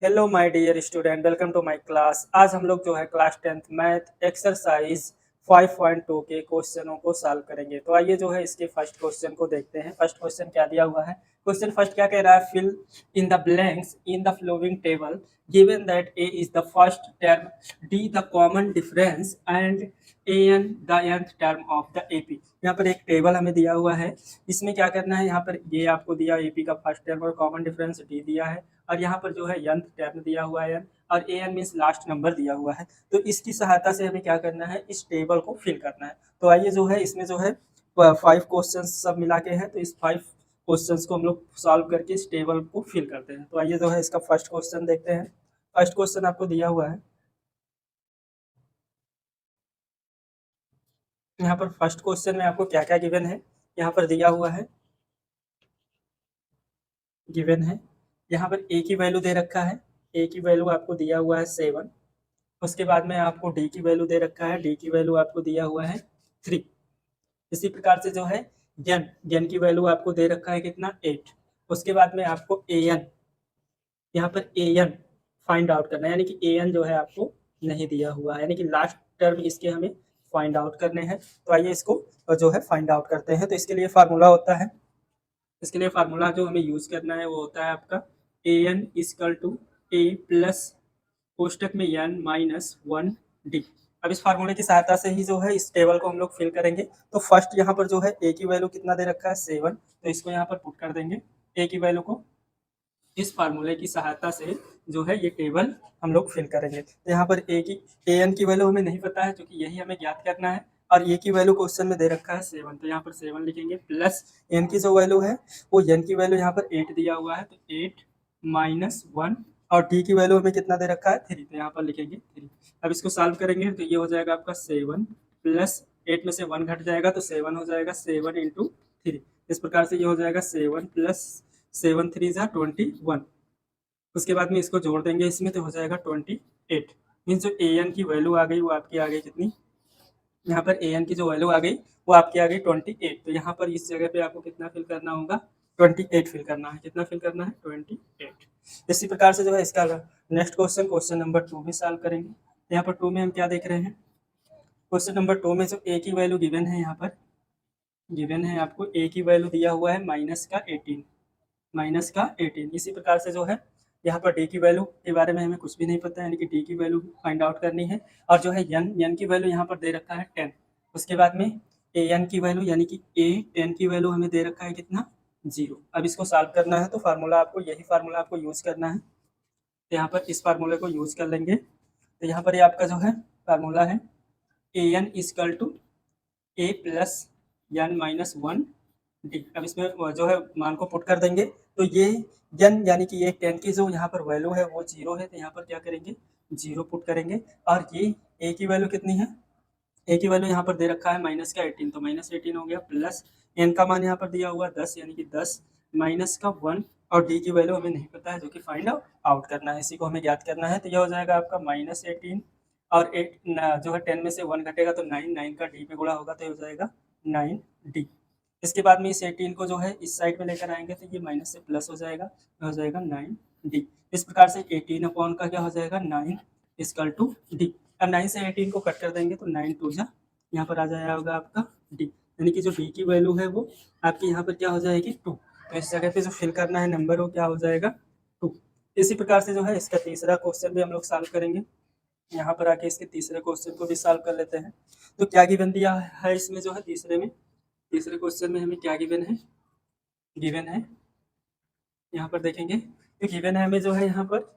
Hello my dear student, welcome to my class. आज हम लोग जो है क्लास 10th मैथ एक्सरसाइज 5.2 के क्वेश्चनों को सॉल्व करेंगे। तो आइए जो है इसके फर्स्ट क्वेश्चन को देखते हैं। फर्स्ट क्वेश्चन क्या दिया हुआ है। क्वेश्चन फर्स्ट क्या कह रहा है, fill in the blanks in the following table given that a is the first term, d the common difference and n the nth term of the AP. यहाँ पर एक टेबल हमें दिया हुआ है। इसमें क्या करना है, यहाँ पर ये आपको दिया एपी का फर्स्ट टर्म और कॉमन डिफरेंस डी दिया है, और यहाँ पर जो है nth टर्म दिया हुआ है और एन मीन्स लास्ट नंबर दिया हुआ है। तो इसकी सहायता से हमें क्या करना है, इस टेबल को फिल करना है। तो आइए जो है इसमें जो है 5 क्वेश्चन सब मिला के हैं, तो इस 5 क्वेश्चन को हम लोग सॉल्व करके इस टेबल को फिल करते हैं। तो आइए जो है इसका फर्स्ट क्वेश्चन देखते हैं। फर्स्ट क्वेश्चन आपको दिया हुआ है। यहाँ पर फर्स्ट क्वेश्चन में आपको क्या क्या गिवन है, यहाँ पर दिया हुआ है, गिवन है। यहाँ पर ए की वैल्यू दे रखा है, ए की वैल्यू आपको दिया हुआ है 7। उसके बाद में आपको डी की वैल्यू दे रखा है, डी की वैल्यू आपको दिया हुआ है 3। इसी प्रकार से जो है एन की वैल्यू आपको दे रखा है कितना, 8। उसके बाद में आपको ए एन, यहाँ पर ए एन फाइंड आउट करना है, यानी कि ए एन जो है आपको नहीं दिया हुआ है, यानी कि लास्ट टर्म इसके हमें फाइंड आउट करने हैं। तो आइए इसको जो है फाइंड आउट करते हैं। तो इसके लिए फार्मूला होता है, इसके लिए फार्मूला जो हमें यूज करना है वो होता है आपका a n equal to a plus कोष्टक में n माइनस 1 डी। अब इस फार्मूले की सहायता से ही जो है इस टेबल को हम लोग फिल करेंगे। तो फर्स्ट यहाँ पर जो है ए की वैल्यू कितना दे रखा है, 7। तो इसको यहाँ पर पुट कर देंगे ए की वैल्यू को। इस फार्मूले की सहायता से जो है ये टेबल हम लोग फिल करेंगे। तो यहाँ पर ए एन की वैल्यू हमें नहीं पता है, क्योंकि यही हमें ज्ञात करना है। और ए की वैल्यू क्वेश्चन में दे रखा है 7, तो यहाँ पर 7 लिखेंगे, प्लस एन की जो वैल्यू है वो एन की वैल्यू यहाँ पर 8 दिया हुआ है, तो 8 माइनस 1। और डी की वैल्यू हमें कितना दे रखा है, 3, तो यहाँ पर लिखेंगे 3। अब इसको सॉल्व करेंगे तो ये हो जाएगा आपका 7 प्लस 8 में से 1 घट जाएगा तो 7 हो जाएगा, 7 इंटू 3। इस प्रकार से ये हो जाएगा 7 प्लस 7 3 जा 21। उसके बाद में इसको जोड़ देंगे इसमें, तो हो जाएगा 28। मीन्स जो ए एन की वैल्यू आ गई वो आपकी आ गई कितनी, यहाँ पर ए एन की जो वैल्यू आ गई वो आपकी आ गई 28। तो यहाँ पर इस जगह पे आपको कितना फिल करना होगा, 28 फिल करना है। कितना फिल करना है, 28। इसी प्रकार से जो है इसका नेक्स्ट क्वेश्चन, क्वेश्चन नंबर 2 में सॉल्व करेंगे। यहाँ पर 2 में हम क्या देख रहे हैं, क्वेश्चन नंबर 2 में जो ए की वैल्यू गिवन है, यहाँ पर गिवन है आपको ए की वैल्यू दिया हुआ है माइनस का 18, माइनस का 18। इसी प्रकार से जो है यहाँ पर डी की वैल्यू के बारे में हमें कुछ भी नहीं पता है, यानी कि डी की वैल्यू फाइंड आउट करनी है। और जो है एन की वैल्यू यहाँ पर दे रखा है 10। उसके बाद में ए एन की वैल्यू यानी कि ए 10 की वैल्यू हमें दे रखा है कितना, 0। अब इसको सॉल्व करना है, तो फार्मूला आपको यही फार्मूला आपको यूज करना है। तो यहाँ पर इस फार्मूले को यूज कर लेंगे। तो यहाँ पर ये आपका जो है फार्मूला है a n equal to a plus n minus 1 d. अब इसमें जो है मान को पुट कर देंगे, तो ये एन यानी कि ये 10 की जो यहाँ पर वैल्यू है वो 0 है, तो यहाँ पर क्या करेंगे, 0 पुट करेंगे। और ये ए की वैल्यू कितनी है, ए की वैल्यू यहाँ पर दे रखा है माइनस का 18, तो माइनस 18 हो गया, प्लस एन का मान यहाँ पर दिया हुआ 10, यानी कि 10 माइनस का 1। और डी की वैल्यू हमें नहीं पता है, जो कि फाइंड आउट करना है, इसी को हमें ज्ञात करना है। तो यह हो जाएगा आपका माइनस 18, और 8 जो है 10 में से 1 घटेगा तो 9, 9 का डी पे गुणा होगा तो ये हो जाएगा 9 डी। इसके बाद में इस 18 को जो है इस साइड में लेकर आएंगे तो ये माइनस से प्लस हो जाएगा, तो हो जाएगा 9 डी। इस प्रकार से 18 अपॉन का क्या हो जाएगा, 9 इजकल टू डी। अब 9 से 18 को कट कर देंगे तो 9 टू जा, यहाँ पर आ जाएगा होगा आपका डी, यानी कि जो डी की वैल्यू है वो आपकी यहाँ पर क्या हो जाएगी, 2। तो इस जगह पे जो फिल करना है नंबर वो क्या हो जाएगा, 2। इसी प्रकार से जो है इसका तीसरा क्वेश्चन भी हम लोग सॉल्व करेंगे। यहाँ पर आके इसके तीसरे क्वेश्चन को भी सॉल्व कर लेते हैं। तो क्या गिवन दिया है इसमें जो है तीसरे में, तीसरे क्वेश्चन में हमें क्या गिवन है, गिवन है यहाँ पर देखेंगे, तो गिवन है हमें जो है यहाँ पर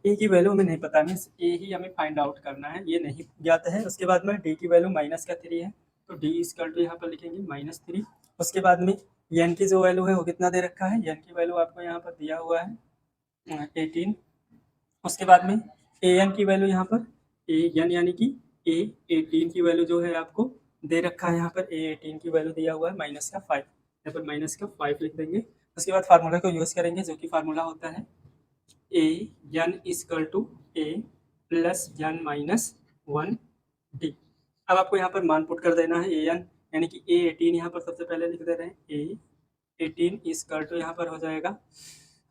ए की वैल्यू हमें नहीं पता, मीन्स ए ही हमें फाइंड आउट करना है, ये नहीं ज्ञात है। उसके बाद में डी की वैल्यू माइनस का 3 है, तो डी इजकल टू यहाँ पर लिखेंगे -3। उसके बाद में एन की जो वैल्यू है वो कितना दे रखा है, एन की वैल्यू आपको यहाँ पर दिया हुआ है 18। उसके बाद में ए एन की वैल्यू यहाँ पर ए एन यानी कि ए 18 की वैल्यू जो है आपको दे रखा है, यहाँ पर ए 18 की वैल्यू दिया हुआ है माइनस का 5, यहाँ पर माइनस का 5 लिख देंगे। उसके बाद फार्मूला को यूज़ करेंगे, जो कि फार्मूला होता है a n equal to a plus n minus 1 d. अब आपको यहाँ पर मान पुट कर देना है ए एन, यानी कि ए 18 यहाँ पर सबसे पहले लिख दे रहे हैं, ए 18 इजकल टू यहाँ पर हो जाएगा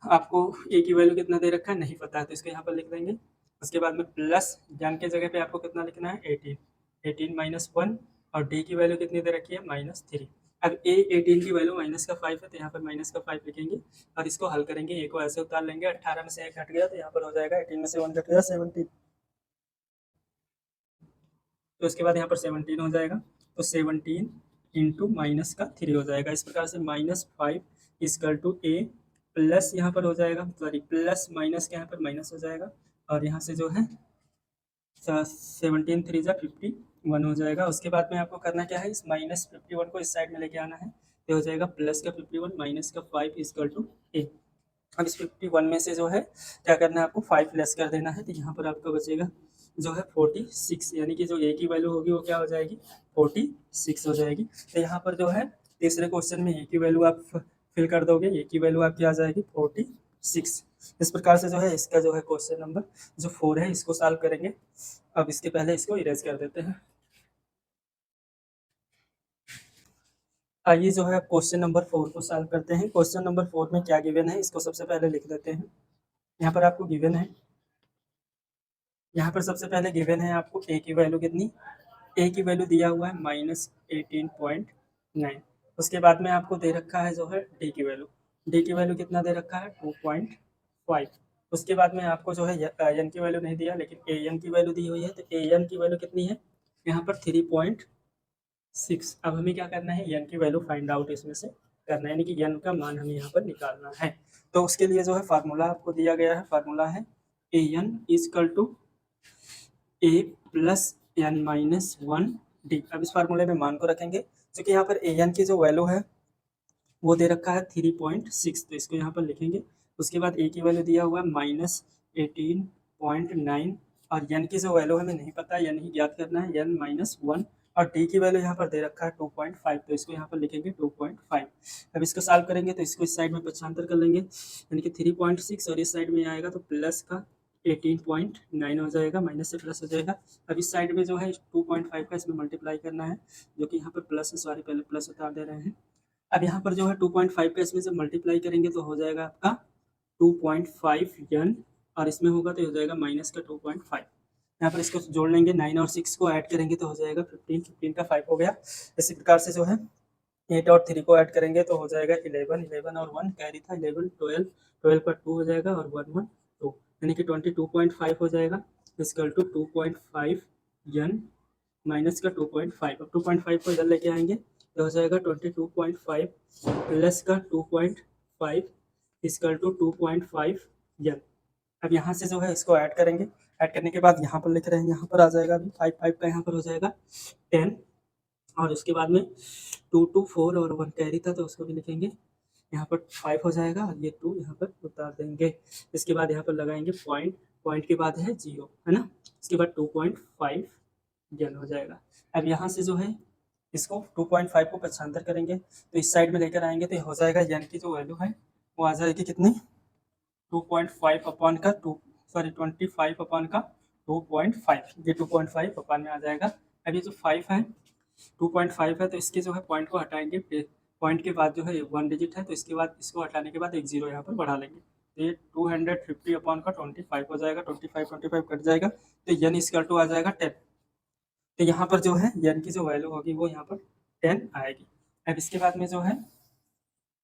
आपको ए की वैल्यू कितना दे रखा है नहीं पता है, तो इसको यहाँ पर लिख देंगे। उसके बाद में प्लस जन के जगह पे आपको कितना लिखना है 18, 18 माइनस 1, और डी की वैल्यू कितनी दे रखी है -3। अब ए 18 की वैल्यू -5 है, तो यहाँ पर -5 लिखेंगे और इसको हल करेंगे। ए को ऐसे उतार लेंगे, 18 में से 1 हट गया तो यहाँ पर हो जाएगा 18 में से 1 घट गया 17, तो उसके बाद यहाँ पर 17 हो जाएगा, तो 17 इंटू -3 हो जाएगा। इस प्रकार से -5 इजकल टू ए प्लस यहाँ पर हो जाएगा, सॉरी प्लस माइनस के यहाँ पर माइनस हो जाएगा, और यहाँ से जो है 17 3 जा 51 हो जाएगा। उसके बाद में आपको करना क्या है, इस -51 को इस साइड में लेके आना है, तो हो जाएगा प्लस का 51 माइनस का 5 इजकल टू ए। अब इस 51 में से जो है क्या करना है, आपको 5 लेस कर देना है, तो यहाँ पर आपका बचेगा जो है 46, यानी कि जो ए की वैल्यू होगी वो क्या हो जाएगी 46 हो जाएगी। तो यहाँ पर जो है तीसरे क्वेश्चन में ए की वैल्यू आप फिल कर दोगे, ए की वैल्यू आपकी आ जाएगी 46। इस प्रकार से जो है इसका जो है क्वेश्चन नंबर जो 4 है इसको सॉल्व करेंगे। अब इसके पहले इसको इरेज कर देते हैं। आइए जो है क्वेश्चन नंबर 4 को सॉल्व करते हैं। क्वेश्चन नंबर 4 में क्या गिवन है इसको सबसे पहले लिख देते हैं। यहाँ पर आपको गिवन है, यहाँ पर सबसे पहले गिवन है आपको ए की वैल्यू कितनी, ए की वैल्यू दिया हुआ है -18.9। उसके बाद में आपको दे रखा है जो है डी की वैल्यू, डी की वैल्यू कितना दे रखा है 2.5। उसके बाद में आपको जो है एन की वैल्यू नहीं दिया, लेकिन ए एन की वैल्यू दी हुई है, तो ए एन की वैल्यू कितनी है यहाँ पर 3.6। अब हमें क्या करना है, एन की वैल्यू फाइंड आउट इसमें से करना है, यानी कि एन का मान हमें यहाँ पर निकालना है। तो उसके लिए जो है फार्मूला आपको दिया गया है, फार्मूला है a n equal to a plus n -1 d. अब इस फार्मूले में मान को रखेंगे, क्योंकि यहाँ पर ए एन की जो वैल्यू है वो दे रखा है 3.6, तो इसको यहाँ पर लिखेंगे। उसके बाद ए की वैल्यू दिया हुआ है -18.9, और एन की जो वैल्यू हमें नहीं पता, एन ही ज्ञात करना है, एन -1, और डी की वैल्यू यहाँ पर दे रखा है 2.5, तो इसको यहाँ पर लिखेंगे 2.5। अब इसको सॉल्व करेंगे तो इसको इस साइड में पक्षांतर कर लेंगे, यानी कि 3.6 और इस साइड में आएगा तो प्लस का 18.9 हो जाएगा, माइनस से प्लस हो जाएगा। अब इस साइड में जो है 2.5 का इसमें मल्टीप्लाई करना है, जो कि यहाँ पर प्लस है, सॉरी पहले प्लस उतार दे रहे हैं। अब यहाँ पर जो है 2.5 का इसमें से मल्टीप्लाई करेंगे तो हो जाएगा आपका 2.5 यन, और इसमें होगा तो हो जाएगा माइनस का 2.5। यहाँ पर इसको जोड़ लेंगे, 9 और 6 को ऐड करेंगे तो हो जाएगा 15, 15 का 5 हो गया। इसी प्रकार से जो है 8 और 3 को ऐड करेंगे तो हो जाएगा 11, 11 और 1 कैरी था 11, 12, 12 का 2 हो जाएगा और 1, 1, 2, यानी कि 22.5 हो जाएगा, इक्वल टू 2.5 यन माइनस का 2.5। अब 2.5 को इधर लेके आएंगे तो हो जाएगा 22.5 प्लस का 2.5 इक्वल टू 2.5 यन। अब यहाँ से जो है इसको ऐड करेंगे, ऐड करने के बाद यहाँ पर लिख रहे हैं, यहाँ पर आ जाएगा अभी 5, 5 का यहाँ पर हो जाएगा 10, और उसके बाद में 2, 2, 4 और 1 कैरी था तो उसको भी लिखेंगे, यहाँ पर 5 हो जाएगा और ये 2 यहाँ पर उतार देंगे। इसके बाद यहाँ पर लगाएंगे पॉइंट, पॉइंट के बाद है 0, है ना। इसके बाद 2.5 यन हो जाएगा। अब यहाँ से जो है इसको 2.5 को पक्षांतर करेंगे तो इस साइड में लेकर आएंगे तो हो जाएगा यन की जो वैल्यू है वो आ जाएगी कितनी 2.5 अपॉन का 25 अपॉन का 2.5, ये 2.5 अपॉन में आ जाएगा। अब ये जो 5 है 2.5 है तो इसके जो है पॉइंट को हटाएंगे, पॉइंट के बाद जो है 1 डिजिट है तो इसके बाद इसको हटाने के बाद एक 0 यहाँ पर बढ़ा लेंगे, तो ये 250 अपॉन का 25 हो जाएगा, 25 25 कट जाएगा तो यन इक्वल टू आ जाएगा 10। तो यहाँ पर जो है यन की जो वैल्यू होगी वो यहाँ पर 10 आएगी। अब इसके बाद में जो है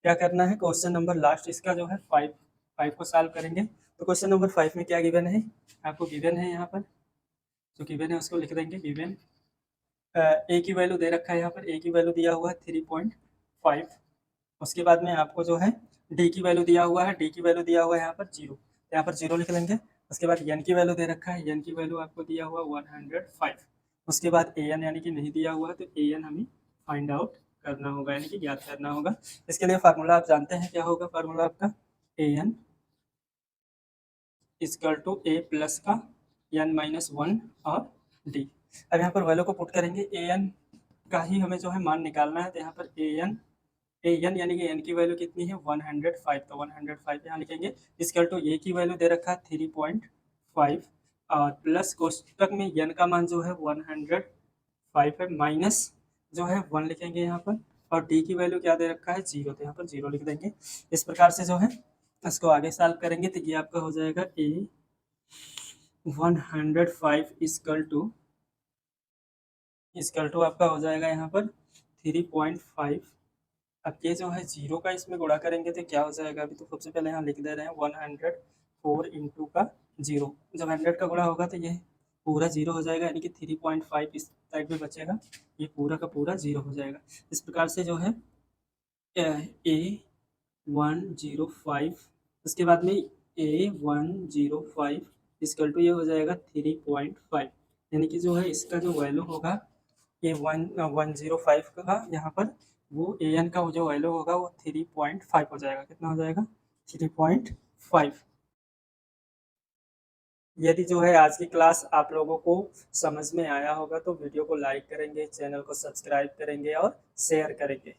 क्या करना है, क्वेश्चन नंबर लास्ट इसका जो है 5 को सॉल्व करेंगे। तो क्वेश्चन नंबर 5 में क्या गिवन है, आपको गिवन है यहाँ पर जो गिवन है उसको लिख देंगे। गिवन ए की वैल्यू दे रखा है, यहाँ पर ए की वैल्यू दिया हुआ है 3.5। उसके बाद में आपको जो है डी की वैल्यू दिया हुआ है, डी की वैल्यू दिया हुआ है यहाँ पर 0, तो यहाँ पर 0 लिख लेंगे। उसके बाद एन की वैल्यू दे रखा है, एन की वैल्यू आपको दिया हुआ 105। उसके बाद ए एन यानी कि नहीं दिया हुआ है तो ए एन हमें फाइंड आउट करना होगा, यानी कि ज्ञात करना होगा। इसके लिए फार्मूला आप जानते हैं क्या होगा, फार्मूला आपका a n equal to a plus का एन -1 और डी। अब यहाँ पर वैल्यू को पुट करेंगे, ए एन का ही हमें जो है मान निकालना है, तो यहाँ पर ए एन यानी कि एन की वैल्यू कितनी है 105, तो 105 यहाँ लिखेंगे। इक्वल टू ए की वैल्यू दे रखा है 3.5 और प्लस कोष्टक में एन का मान जो है 105 है, माइनस जो है 1 लिखेंगे यहाँ पर, और डी की वैल्यू क्या दे रखा है 0, तो यहाँ पर 0 लिख देंगे। इस प्रकार से जो है इसको आगे सॉल्व करेंगे तो ये आपका हो जाएगा ए 105 इक्वल टू आपका हो जाएगा यहाँ पर 3.5। अब ये जो है जीरो का इसमें गुणा करेंगे तो क्या हो जाएगा, अभी तो सबसे पहले यहाँ लिख दे रहे हैं 104 इंटू का जीरो, जब 100 का गुणा होगा तो ये पूरा जीरो हो जाएगा, यानी कि 3.5 इस साइड में बचेगा, ये पूरा का पूरा जीरो हो जाएगा। इस प्रकार से जो है A105, उसके बाद में A105 इक्वल टू ये हो जाएगा 3.5, यानी कि जो है इसका जो वैल्यू होगा A105 का यहाँ पर वो AN का जो वैल्यू होगा वो 3.5 हो जाएगा। कितना हो जाएगा 3.5। यदि जो है आज की क्लास आप लोगों को समझ में आया होगा तो वीडियो को लाइक करेंगे, चैनल को सब्सक्राइब करेंगे और शेयर करेंगे।